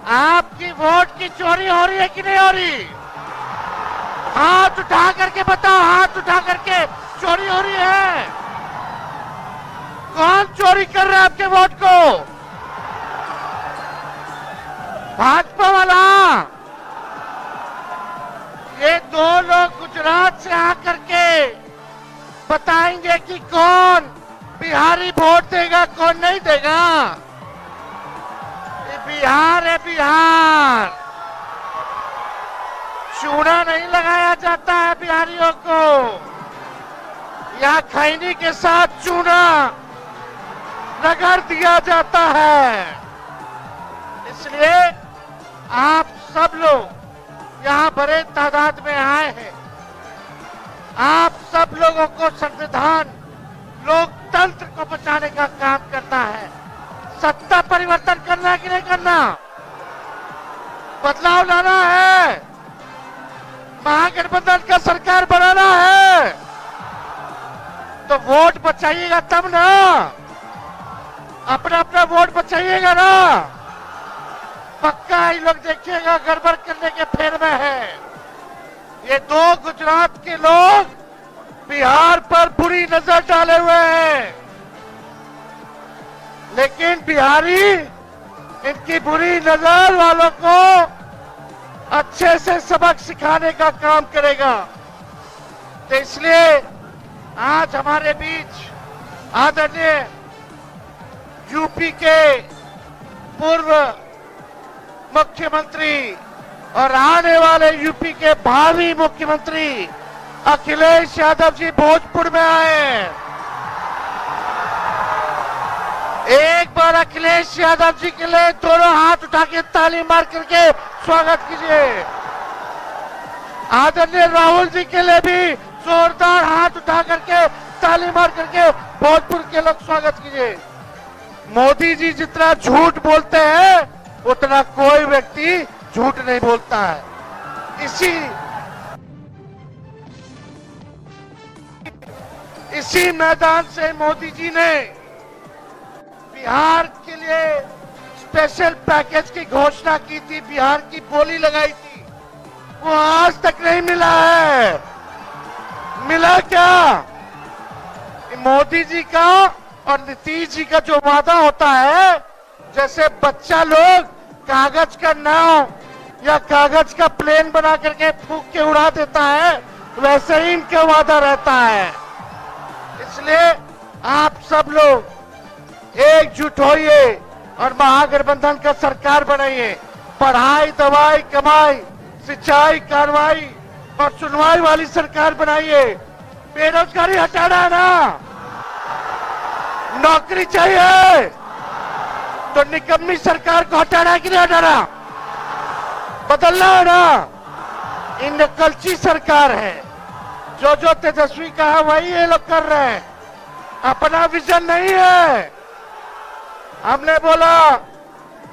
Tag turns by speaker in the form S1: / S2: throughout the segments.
S1: आपकी वोट की चोरी हो रही है कि नहीं हो रही? हाथ उठा करके बताओ, हाथ उठा करके। चोरी हो रही है। कौन चोरी कर रहा है आपके वोट को? भाजपा वाला। ये दो लोग गुजरात से आकर के बताएंगे कि कौन बिहारी वोट देगा, कौन नहीं देगा। ये बिहार है, बिहार। चूना नहीं लगाया जाता है बिहारियों को। यहाँ खैनी के साथ चूना रगड़ दिया जाता है। इसलिए आप सब लोग यहाँ बड़े तादाद में आए हैं। आप सब लोगों को संविधान, लोकतंत्र को बचाने का काम करना है। सत्ता परिवर्तन करना है कि नहीं करना? बदलाव लाना है। महागठबंधन का सरकार बनाना है। तो वोट बचाइएगा तब ना। अपना अपना वोट बचाइएगा ना। पक्का ये लोग देखिएगा गड़बड़ करने के फेर में है। ये दो गुजरात के लोग बिहार पर बुरी नजर डाले हुए हैं, लेकिन बिहारी इनकी बुरी नजर वालों को अच्छे से सबक सिखाने का काम करेगा। तो इसलिए आज हमारे बीच आदरणीय यूपी के पूर्व मुख्यमंत्री और आने वाले यूपी के भावी मुख्यमंत्री अखिलेश यादव जी भोजपुर में आए हैं। एक बार अखिलेश यादव जी के लिए दोनों हाथ उठा के ताली मार करके स्वागत कीजिए। आदरणीय राहुल जी के लिए भी जोरदार हाथ उठा करके ताली मार करके भोजपुर के लोग स्वागत कीजिए। मोदी जी जितना झूठ बोलते हैं उतना कोई व्यक्ति झूठ नहीं बोलता है। इसी मैदान से मोदी जी ने बिहार के लिए स्पेशल पैकेज की घोषणा की थी, बिहार की बोली लगाई थी। वो आज तक नहीं मिला है। मिला क्या? मोदी जी का और नीतीश जी का जो वादा होता है, जैसे बच्चा लोग कागज का नाव या कागज का प्लेन बना करके फूंक के उड़ा देता है, वैसे ही इनका वादा रहता है। इसलिए आप सब लोग एकजुट होइए और महागठबंधन का सरकार बनाइए। पढ़ाई, दवाई, कमाई, सिंचाई, कार्रवाई और सुनवाई वाली सरकार बनाइए। बेरोजगारी हटाना है ना, नौकरी चाहिए तो निकम्मी सरकार को हटाना है कि नहीं हटाना? बदलना है ना। ये नकलची सरकार है। जो तेजस्वी कहा वही ये लोग कर रहे हैं। अपना विजन नहीं है। हमने बोला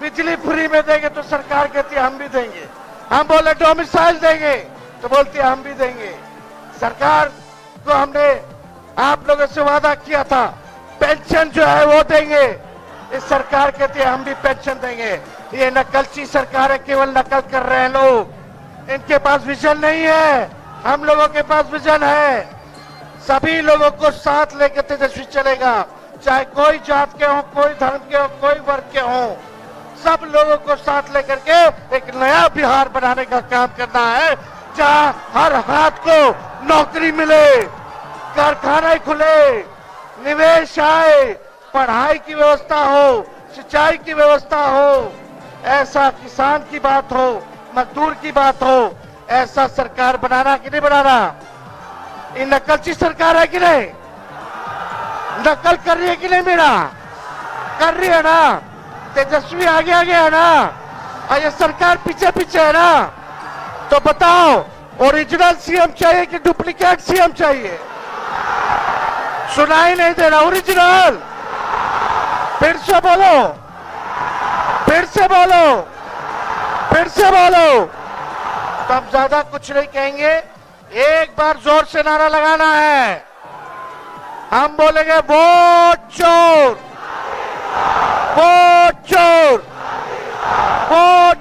S1: बिजली फ्री में देंगे तो सरकार कहती है हम भी देंगे। हम बोले डोमिसाइल देंगे तो बोलती है हम भी देंगे। सरकार को हमने आप लोगों से वादा किया था पेंशन जो है वो देंगे। इस सरकार कहती है हम भी पेंशन देंगे। ये नकलची सरकार है, केवल नकल कर रहे हैं लोग। इनके पास विजन नहीं है। हम लोगों के पास विजन है। सभी लोगों को साथ लेकर तेजस्वी चलेगा, चाहे कोई जात के हो, कोई धर्म के हो, कोई वर्ग के हो। सब लोगों को साथ लेकर के एक नया बिहार बनाने का काम करना है, जहां हर हाथ को नौकरी मिले, कारखाने खुले, निवेश आए, पढ़ाई की व्यवस्था हो, सिंचाई की व्यवस्था हो, ऐसा किसान की बात हो, मजदूर की बात हो, ऐसा सरकार बनाना कि नहीं बनाना? ये नकलची सरकार है कि नहीं? नकल कर रही है कि नहीं? मेरा कर रही है ना। तेजस्वी आगे आगे है ना, और ये सरकार पीछे पीछे है ना। तो बताओ ओरिजिनल सीएम चाहिए कि डुप्लीकेट सीएम चाहिए? सुनाई नहीं दे रहा। ओरिजिनल। फिर से बोलो, फिर से बोलो, फिर से बोलो। तो हम ज्यादा कुछ नहीं कहेंगे। एक बार जोर से नारा लगाना है। हम बोलेंगे वोट चोर, वोट चोर, वोट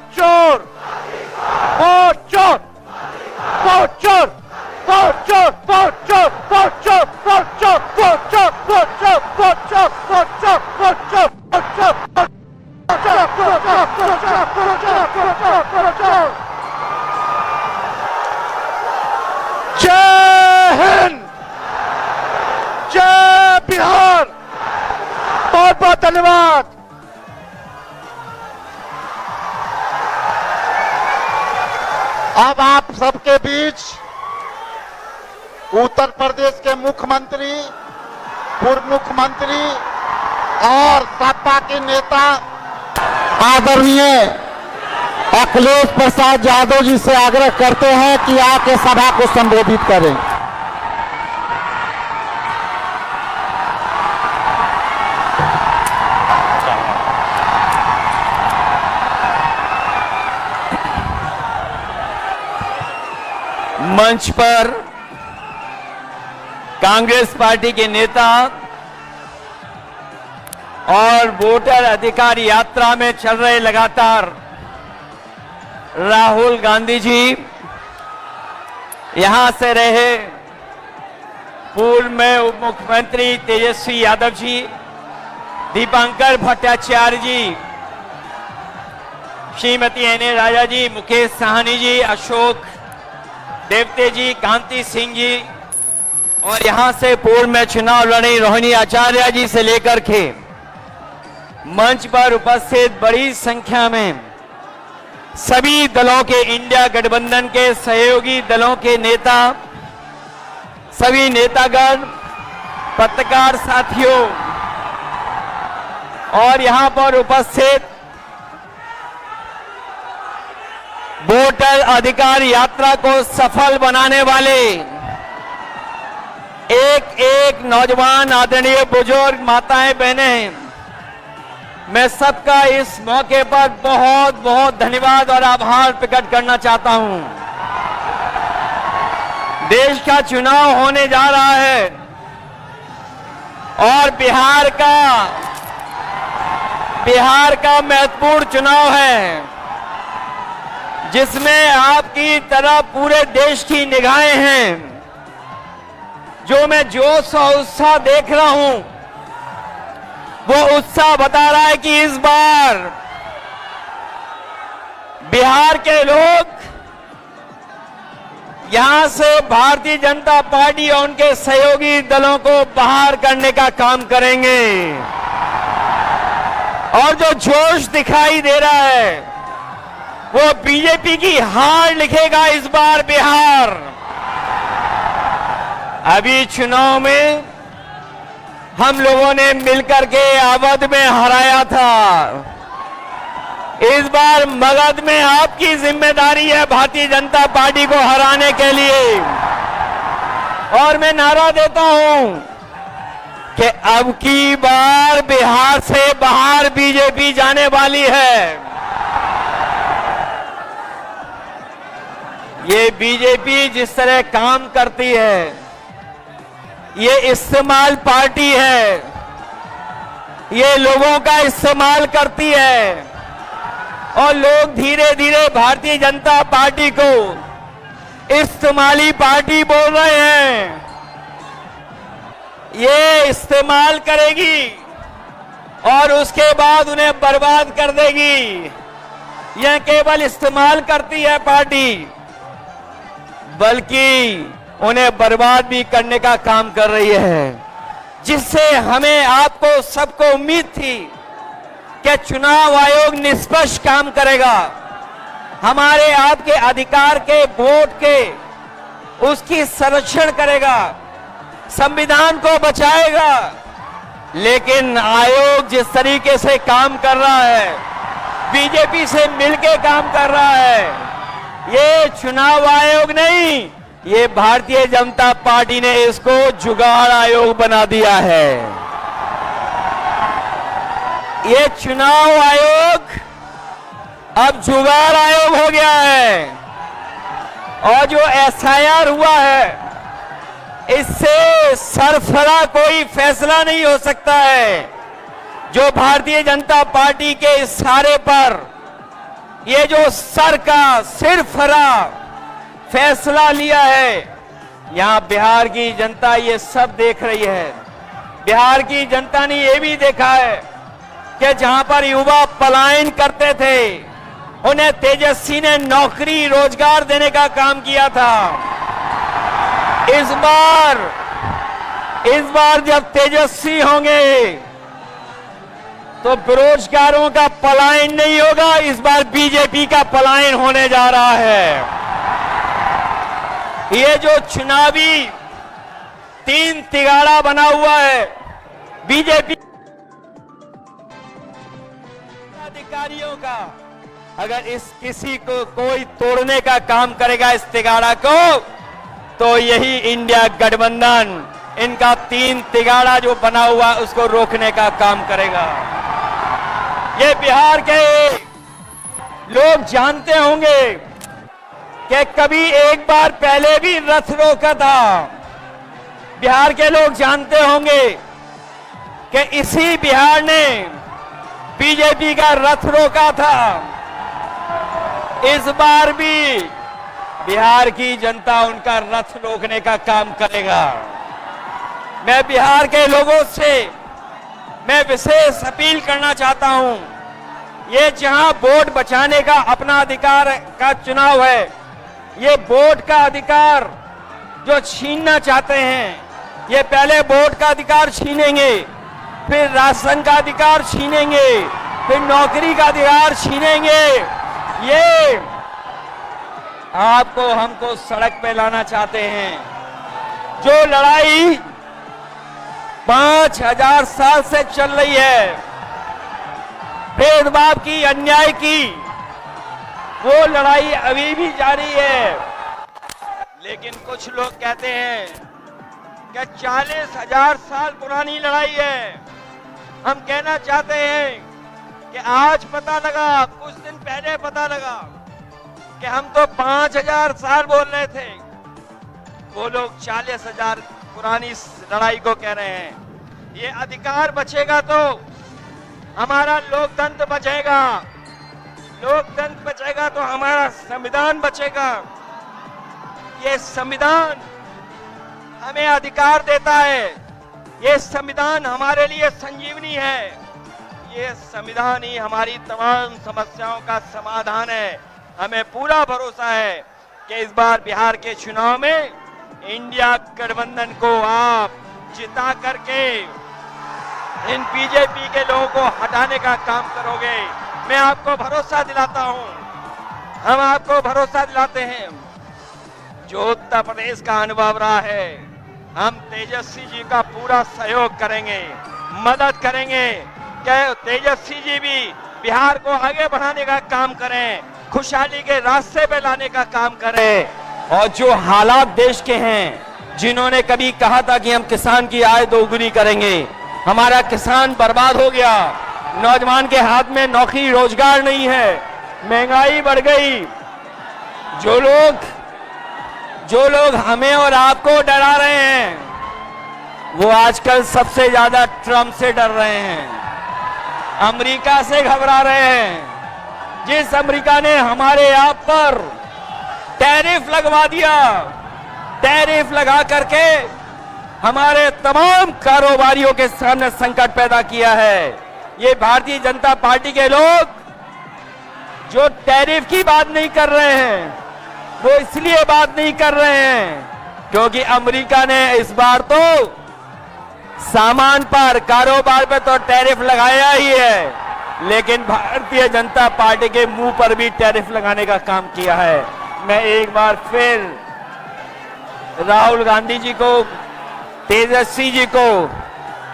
S1: जय हिंद, जय बिहार, बहुत बहुत धन्यवाद। अब आप सबके बीच उत्तर प्रदेश के मुख्यमंत्री, पूर्व मुख्यमंत्री और सपा के नेता आदरणीय अखिलेश प्रसाद यादव जी से आग्रह करते हैं कि आके सभा को संबोधित करें।
S2: मंच पर कांग्रेस पार्टी के नेता और वोटर अधिकार यात्रा में चल रहे लगातार राहुल गांधी जी, यहां से रहे पूर्व में उप मुख्यमंत्री तेजस्वी यादव जी, दीपांकर भट्टाचार्य जी, श्रीमती एन राजा जी, मुकेश साहनी जी, अशोक देवते जी, कांति सिंह जी और यहां से पूर्व में चुनाव लड़ी रोहिणी आचार्य जी से लेकर के मंच पर उपस्थित बड़ी संख्या में सभी दलों के, इंडिया गठबंधन के सहयोगी दलों के नेता, सभी नेतागण, पत्रकार साथियों और यहां पर उपस्थित वोटर अधिकार यात्रा को सफल बनाने वाले एक एक नौजवान, आदरणीय बुजुर्ग, माताएं, बहनें, मैं सबका इस मौके पर बहुत बहुत धन्यवाद और आभार प्रकट करना चाहता हूं। देश का चुनाव होने जा रहा है और बिहार का महत्वपूर्ण चुनाव है, जिसमें आपकी तरह पूरे देश की निगाहें हैं। जो मैं जोश और उत्साह देख रहा हूं, वो उत्साह बता रहा है कि इस बार बिहार के लोग यहां से भारतीय जनता पार्टी और उनके सहयोगी दलों को बाहर करने का काम करेंगे। और जो जोश दिखाई दे रहा है वो बीजेपी की हार लिखेगा इस बार बिहार। अभी चुनाव में हम लोगों ने मिलकर के अवध में हराया था, इस बार मगध में आपकी जिम्मेदारी है भारतीय जनता पार्टी को हराने के लिए। और मैं नारा देता हूं कि अब की बार बिहार से बाहर बीजेपी जाने वाली है। ये बीजेपी जिस तरह काम करती है, ये इस्तेमाल पार्टी है, ये लोगों का इस्तेमाल करती है और लोग धीरे धीरे भारतीय जनता पार्टी को इस्तेमाली पार्टी बोल रहे हैं। ये इस्तेमाल करेगी और उसके बाद उन्हें बर्बाद कर देगी। यह केवल इस्तेमाल करती है पार्टी, बल्कि उन्हें बर्बाद भी करने का काम कर रही है, जिससे हमें, आपको, सबको उम्मीद थी कि चुनाव आयोग निष्पक्ष काम करेगा, हमारे आपके अधिकार के, वोट के, उसकी संरक्षण करेगा, संविधान को बचाएगा। लेकिन आयोग जिस तरीके से काम कर रहा है, बीजेपी से मिलकर काम कर रहा है, ये चुनाव आयोग नहीं, ये भारतीय जनता पार्टी ने इसको जुगाड़ आयोग बना दिया है। ये चुनाव आयोग अब जुगाड़ आयोग हो गया है। और जो एसआईआर हुआ है, इससे सरफरा कोई फैसला नहीं हो सकता है। जो भारतीय जनता पार्टी के इशारे पर ये जो सर का सिरफरा फैसला लिया है, यहां बिहार की जनता ये सब देख रही है। बिहार की जनता ने ये भी देखा है कि जहां पर युवा पलायन करते थे उन्हें तेजस्वी ने नौकरी रोजगार देने का काम किया था। इस बार जब तेजस्वी होंगे तो बेरोजगारों का पलायन नहीं होगा, इस बार बीजेपी का पलायन होने जा रहा है। ये जो चुनावी तीन तिगाड़ा बना हुआ है बीजेपी अधिकारियों का, अगर इस किसी को कोई तोड़ने का काम करेगा इस तिगाड़ा को, तो यही इंडिया गठबंधन इनका तीन तिगाड़ा जो बना हुआ उसको रोकने का काम करेगा। ये बिहार के लोग जानते होंगे कि कभी एक बार पहले भी रथ रोका था। बिहार के लोग जानते होंगे कि इसी बिहार ने बीजेपी का रथ रोका था। इस बार भी बिहार की जनता उनका रथ रोकने का काम करेगा। मैं बिहार के लोगों से मैं विशेष अपील करना चाहता हूं, ये जहां वोट बचाने का अपना अधिकार का चुनाव है, ये वोट का अधिकार जो छीनना चाहते हैं, ये पहले वोट का अधिकार छीनेंगे, फिर राशन का अधिकार छीनेंगे, फिर नौकरी का अधिकार छीनेंगे। ये आपको हमको सड़क पे लाना चाहते हैं। जो लड़ाई 5000 साल से चल रही है, भेदभाव की, अन्याय की, वो लड़ाई अभी भी जारी है। लेकिन कुछ लोग कहते हैं कि 40,000 साल पुरानी लड़ाई है। हम कहना चाहते हैं कि आज पता लगा, कुछ दिन पहले पता लगा कि हम तो 5000 साल बोल रहे थे, वो लोग 40,000 पुरानी लड़ाई को कह रहे हैं। ये अधिकार बचेगा तो हमारा लोकतंत्र बचेगा, लोकतंत्र बचेगा तो हमारा संविधान बचेगा। ये संविधान हमें अधिकार देता है, ये संविधान हमारे लिए संजीवनी है, ये संविधान ही हमारी तमाम समस्याओं का समाधान है। हमें पूरा भरोसा है कि इस बार बिहार के चुनाव में इंडिया गठबंधन को आप जिता करके इन बीजेपी के लोगों को हटाने का काम करोगे। मैं आपको भरोसा दिलाता हूं, हम आपको भरोसा दिलाते हैं। जो उत्तर प्रदेश का अनुभव रहा है, हम तेजस्वी जी का पूरा सहयोग करेंगे, मदद करेंगे कि तेजस्वी जी भी बिहार को आगे बढ़ाने का काम करें, खुशहाली के रास्ते पे लाने का काम करें। और जो हालात देश के हैं, जिन्होंने कभी कहा था कि हम किसान की आय दोगुनी करेंगे, हमारा किसान बर्बाद हो गया, नौजवान के हाथ में नौकरी रोजगार नहीं है, महंगाई बढ़ गई। जो लोग हमें और आपको डरा रहे हैं, वो आजकल सबसे ज्यादा ट्रंप से डर रहे हैं, अमेरिका से घबरा रहे हैं। जिस अमेरिका ने हमारे आप पर टैरिफ लगवा दिया, टैरिफ लगा करके हमारे तमाम कारोबारियों के सामने संकट पैदा किया है। ये भारतीय जनता पार्टी के लोग जो टैरिफ की बात नहीं कर रहे हैं, वो इसलिए बात नहीं कर रहे हैं क्योंकि अमेरिका ने इस बार तो सामान पर, कारोबार पे तो टैरिफ लगाया ही है, लेकिन भारतीय जनता पार्टी के मुंह पर भी टैरिफ लगाने का काम किया है। मैं एक बार फिर राहुल गांधी जी को, तेजस्वी जी को,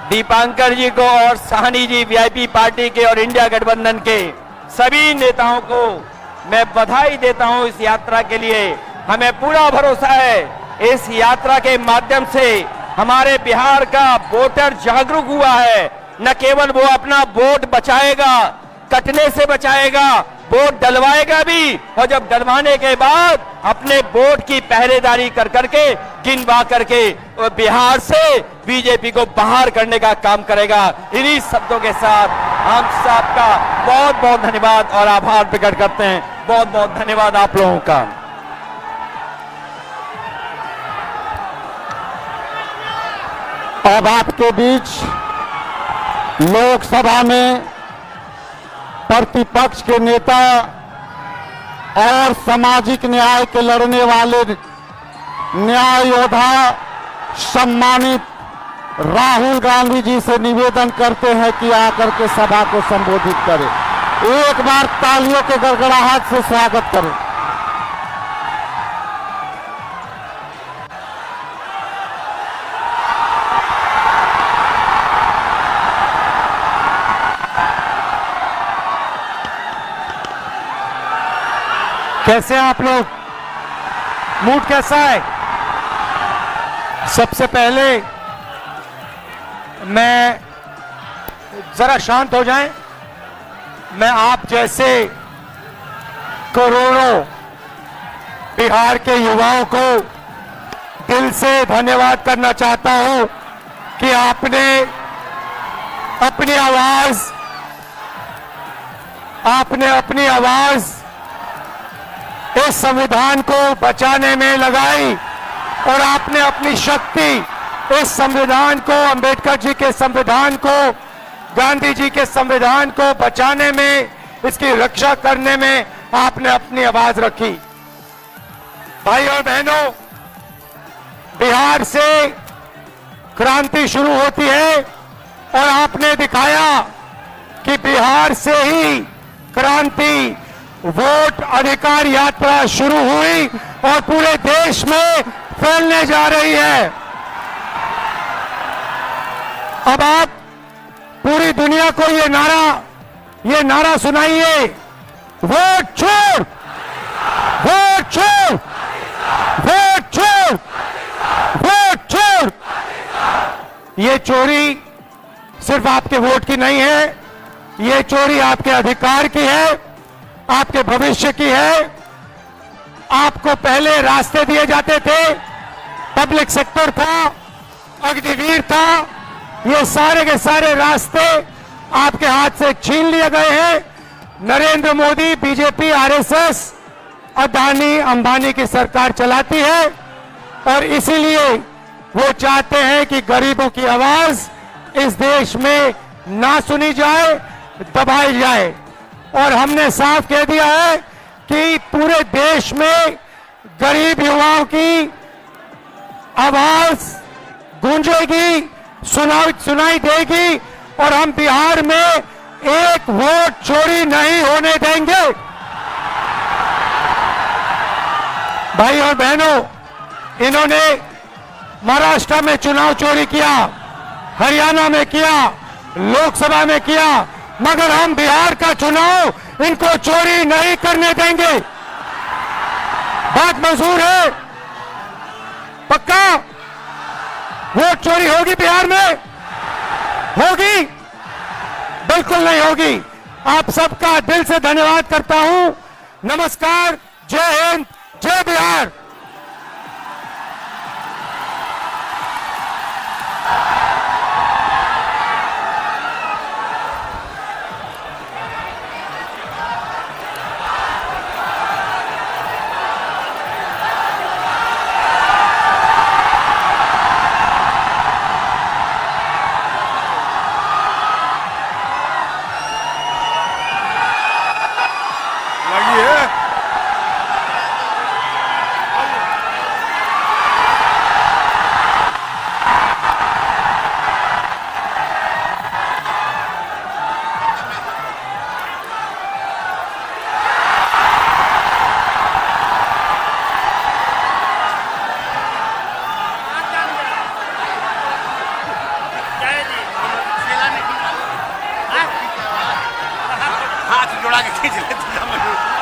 S2: दीपांकर जी को और साहनी जी, वीआईपी पार्टी के और इंडिया गठबंधन के सभी नेताओं को मैं बधाई देता हूं इस यात्रा के लिए। हमें पूरा भरोसा है इस यात्रा के माध्यम से हमारे बिहार का वोटर जागरूक हुआ है। न केवल वो अपना वोट बचाएगा, कटने से बचाएगा, वोट डलवाएगा भी, और जब डलवाने के बाद अपने वोट की पहरेदारी कर करके, गिनवा करके वो बिहार से बीजेपी को बाहर करने का काम करेगा। इन्हीं शब्दों के साथ हम सबका बहुत बहुत धन्यवाद और आभार प्रकट करते हैं। बहुत बहुत धन्यवाद आप लोगों का।
S3: अब आपके बीच लोकसभा में प्रतिपक्ष के नेता और सामाजिक न्याय के लड़ने वाले न्याय योद्धा सम्मानित राहुल गांधी जी से निवेदन करते हैं कि आकर के सभा को संबोधित करें। एक बार तालियों के गड़गड़ाहट से स्वागत करें।
S4: कैसे हैं आप लोग? मूड कैसा है? सबसे पहले मैं जरा शांत हो जाएं। मैं आप जैसे करोड़ों बिहार के युवाओं को दिल से धन्यवाद करना चाहता हूं कि आपने अपनी आवाज इस संविधान को बचाने में लगाई और आपने अपनी शक्ति इस संविधान को, अंबेडकर जी के संविधान को, गांधी जी के संविधान को बचाने में, इसकी रक्षा करने में आपने अपनी आवाज रखी। भाई और बहनों, बिहार से क्रांति शुरू होती है और आपने दिखाया कि बिहार से ही क्रांति, वोट अधिकार यात्रा शुरू हुई और पूरे देश में फैलने जा रही है। अब आप पूरी दुनिया को ये नारा सुनाइए, वोट छोड़, वोट छोड़, वोट छोड़, वोट छोड़। ये चोरी सिर्फ आपके वोट की नहीं है, ये चोरी आपके अधिकार की है, आपके भविष्य की है। आपको पहले रास्ते दिए जाते थे, पब्लिक सेक्टर था, अग्निवीर था, ये सारे के सारे रास्ते आपके हाथ से छीन लिए गए हैं। नरेंद्र मोदी, बीजेपी, आरएसएस, अदानी अंबानी की सरकार चलाती है और इसीलिए वो चाहते हैं कि गरीबों की आवाज इस देश में ना सुनी जाए, दबाई जाए। और हमने साफ कह दिया है कि पूरे देश में गरीब युवाओं की आवाज गूंजेगी, सुनाई देगी और हम बिहार में एक वोट चोरी नहीं होने देंगे। भाई और बहनों, इन्होंने महाराष्ट्र में चुनाव चोरी किया, हरियाणा में किया, लोकसभा में किया, मगर हम बिहार का चुनाव इनको चोरी नहीं करने देंगे। बात मंजूर है? पक्का? वोट चोरी होगी बिहार में? होगी? बिल्कुल नहीं होगी। आप सबका दिल से धन्यवाद करता हूं। नमस्कार, जय हिंद, जय बिहार।
S5: हाथ जोड़ा के खींच लेते